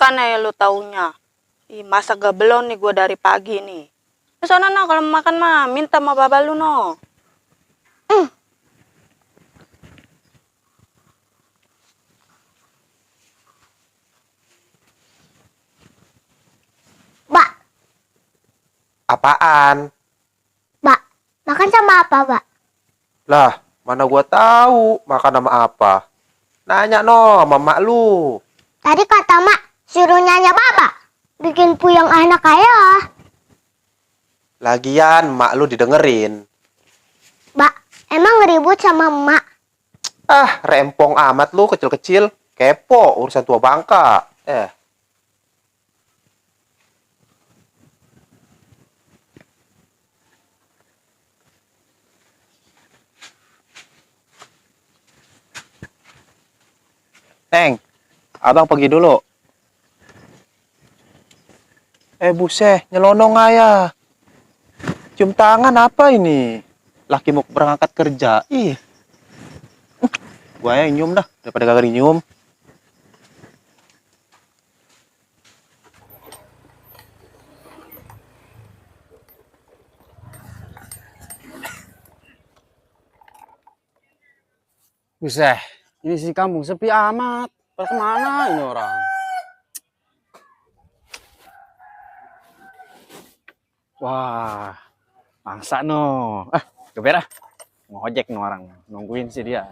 Mana ya lu taunya? Ih, masa gak belum nih gue dari pagi nih. Sana no, kalau makan mah minta sama baba lu no. Mbak, Apaan? Mbak, makan sama apa, Mbak? Lah, mana gua tahu makan sama apa? Nanya no sama mak lu. Tadi kata Mak, suruh nyanyi Bapak. Bikin puyeng anak kaya. Lagian mak lu didengerin. Mbak, emang ribut sama Mak? Ah, rempong amat lu kecil-kecil. Kepo urusan tua bangka. Neng, abang pergi dulu. Buset, nyelonong aja. Cium tangan apa ini? Laki mau berangkat kerja. Ih. Gua yang nyium dah, daripada kagak nyium. Buset, ini si kampung sepi amat. Pada kemana ini orang? Wah, masa no. Geber ah. Ngojek no orang. Nungguin sih dia.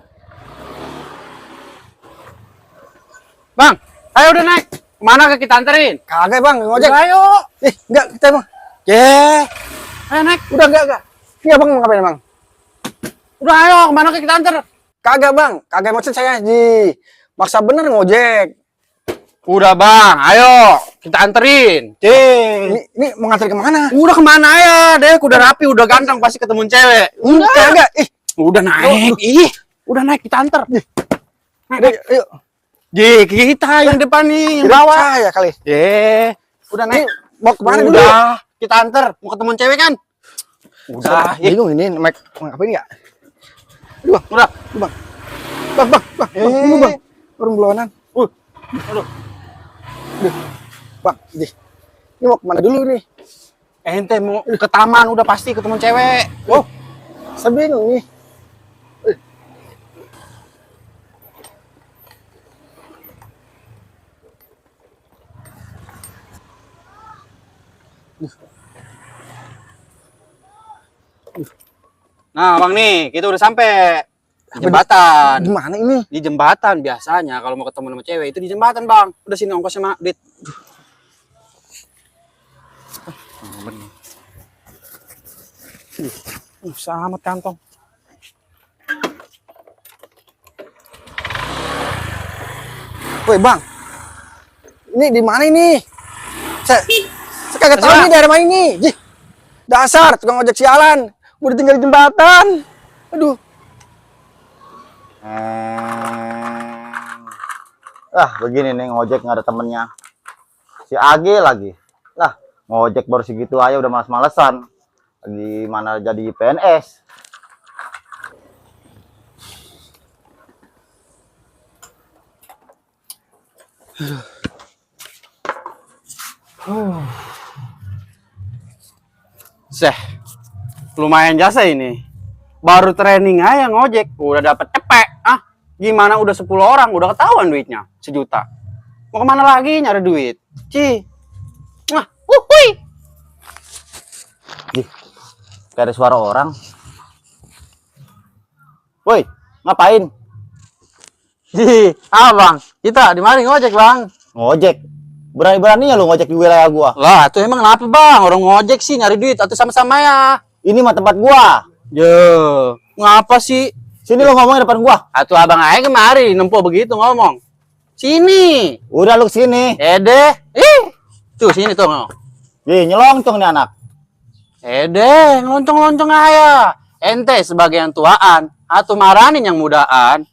Bang, ayo udah naik. Kemana ke kita anterin? Kagak bang, ngojek. Udah, ayo. Enggak, kita bang. Ayo naik. Udah enggak. Iya bang, mau ngapain bang? Udah ayo, kemana ke kita anter? Kagak bang, kagak maksud saya maksa bener ngojek. Udah bang, ayo kita anterin. Ini mau nganter kemana? Udah kemana ya? Deh, udah rapi, udah ganteng, pasti ketemu cewek. Udah, Kagak, udah naik. Udah naik kita anter. Naik, yuk. Kita yang depan nih, yang bawah. Saya kali. Udah naik. Mau kemana dulu? Udah, kita anter. Mau ketemu cewek kan? Udah, Bingung ini, mau ngapain ya? udah. Bang, tunggu bang. Orang belonan. Aduh. Bang, ini mau kemana dulu nih? Ente mau ke taman, udah pasti ketemu cewek. Oh, saya bingung nih. Nah, bang nih, kita udah sampai di jembatan. Gimana ini? Di jembatan biasanya kalau mau ketemu sama cewek itu di jembatan, bang. Udah sini ongkosnya mak, dit. Sama kantong. Woi bang, ini di mana ini? Saya kagak tahu ini daerah mana ini. Dasar tukang ojek sialan, udah tinggal di jembatan. Aduh. Begini nih ngojek nggak ada temennya. Si Age lagi. Lah, ngojek baru segitu aja udah males-malesan. Lagi mana jadi PNS. Lumayan jasa ini. Baru training aja ngojek, udah dapet cepek. Gimana udah 10 orang, udah ketahuan duitnya, 1 juta. Mau kemana lagi nyari duit? Kayak ada suara orang. Woi, ngapain? Bang, kita di mari ngojek, bang. Ngojek. Berani-beraninya lu ngojek di wilayah gua. Lah, tuh emang kenapa, bang? Orang ngojek sih nyari duit, atau sama-sama ya? Ini mah tempat gua. Ngapa sih? Sini lu ngomongin depan gua. Atuh abang aja kemari, nempo begitu ngomong. Sini. Udah lu kesini. Tuh sini tuh. Nyelongcong nih anak. Ngeloncong-loncong aja. Ente sebagai yang tuaan, atau maranin yang mudaan.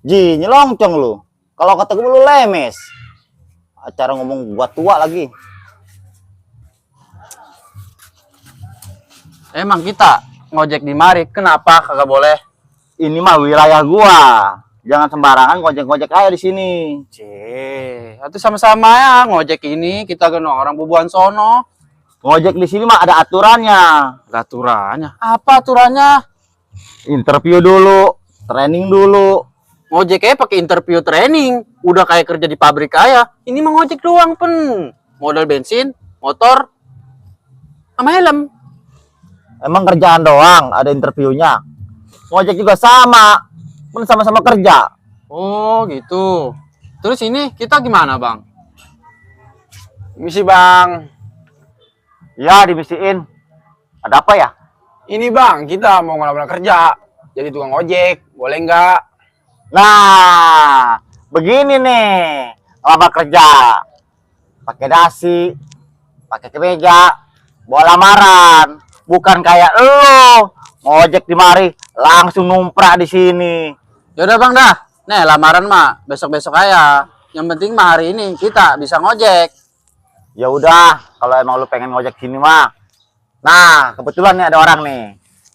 Nyelongcong lu. Kalau kata gua lu lemes. Acara ngomong gua tua lagi. Emang kita ngojek di mari, kenapa kagak boleh? Ini mah wilayah gua. Jangan sembarangan ngojek-ngojek aja di sini. Itu sama-sama ya ngojek ini kita kena orang bubuan sono. Ngojek di sini mah ada aturannya. Aturannya? Apa aturannya? Interview dulu, training dulu. Ngojeknya pakai interview training, udah kayak kerja di pabrik aja. Ini mah ngojek doang pen. Modal bensin, motor, sama helm. Emang kerjaan doang, ada interviewnya. Ngojek juga sama, pun sama-sama kerja. Oh gitu. Terus ini kita gimana bang? Misi bang. Ya, dimisiin. Ada apa ya? Ini bang, kita mau ngelamar kerja. Jadi tukang ojek, boleh nggak? Nah, begini nih, lamar kerja. Pakai dasi, pakai kemeja, bawa lamaran. Bukan kayak lo, ngojek di mari, langsung numprak di sini. Yaudah bang dah. Nih lamaran mah besok-besok aja. Yang penting mah hari ini kita bisa ngojek. Ya udah, kalau emang lu pengen ngojek sini mah. Nah, kebetulan nih ada orang nih.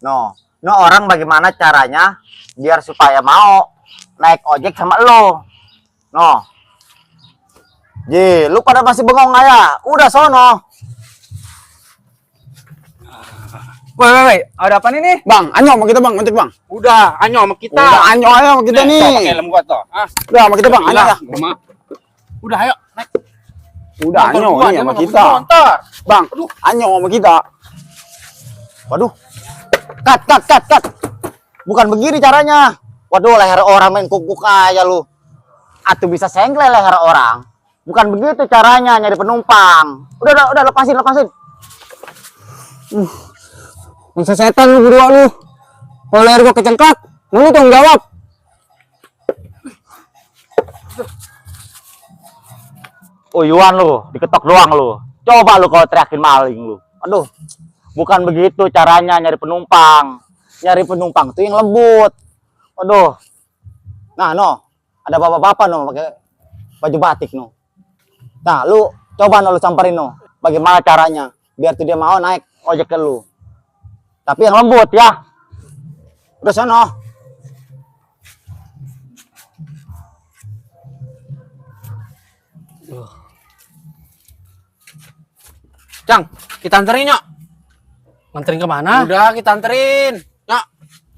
No orang bagaimana caranya biar supaya mau naik ojek sama lo. No. Ji, lu pada masih bengong nggak ya? Udah sono. Woi, ada apa nih? Bang, anyo sama kita bang, ngojek bang. Udah, anyo sama kita. Udah, anyo aja sama kita nih. Pakai helm gua tuh. Ah, Udah sama kita bang, anyo ya. Udah ayo naik. Udah, anyo ini sama kita. Bang, anyo sama kita. Waduh. Cut. Bukan begini caranya. Waduh, leher orang main kukuk aja lu. Atuh bisa senggel leher orang. Bukan begitu caranya nyari penumpang. Udah lepasin. Masa setan lu berdua lu. Kalau leher gua kecengkak, lu tanggung jawab. Uyuan lu, diketok doang lu. Coba lu kalau teriakin maling lu. Aduh. Bukan begitu caranya nyari penumpang. Nyari penumpang tuh yang lembut. Aduh. Nah, ada bapak-bapak pakai baju batik Nah, lu coba lu samperin bagaimana caranya biar tuh dia mau naik ojek ke lu. Tapi yang lembut ya. Udah sono. Cang, kita anterin yuk. Anterin kemana? Udah, kita anterin. Yuk.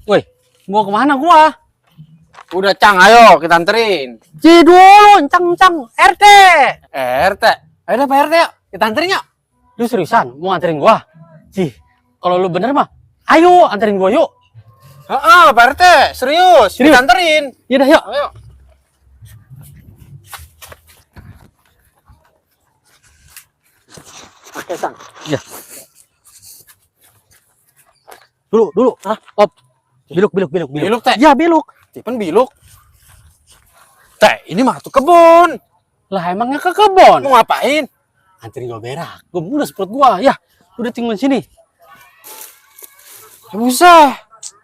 Woi, mau kemana gua? Udah, Cang, ayo kita anterin. Dulu, Cang, RT. RT? Ayo Pak RT yuk, kita anterin yuk. Lu seriusan mau anterin gua? Kalau lu bener mah, ayo anterin gua yuk. Pak RT, serius. Kita anterin. Yaudah, yuk. Ayo. Oke, Cang. Iya. Dulu. Op. Belok. Belok, Teh. Ya, belok. Tipen belok. Teh, ini mah tuh kebun. Lah, emangnya ke kebun? Mau ngapain? Anterin gua berak. Gua mulus perut gua. Ya, udah tinggal di sini. Ya, usah.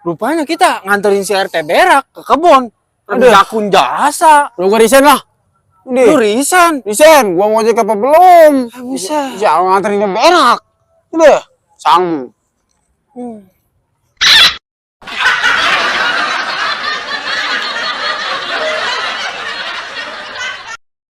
Rupanya kita nganterin si RT berak ke kebun. Ada akun jasa. Lu gua resign lah. Lu resign. Resign, gua ngojek apa belum? Bisa. Jangan nganterin dia berak. Udah, sang.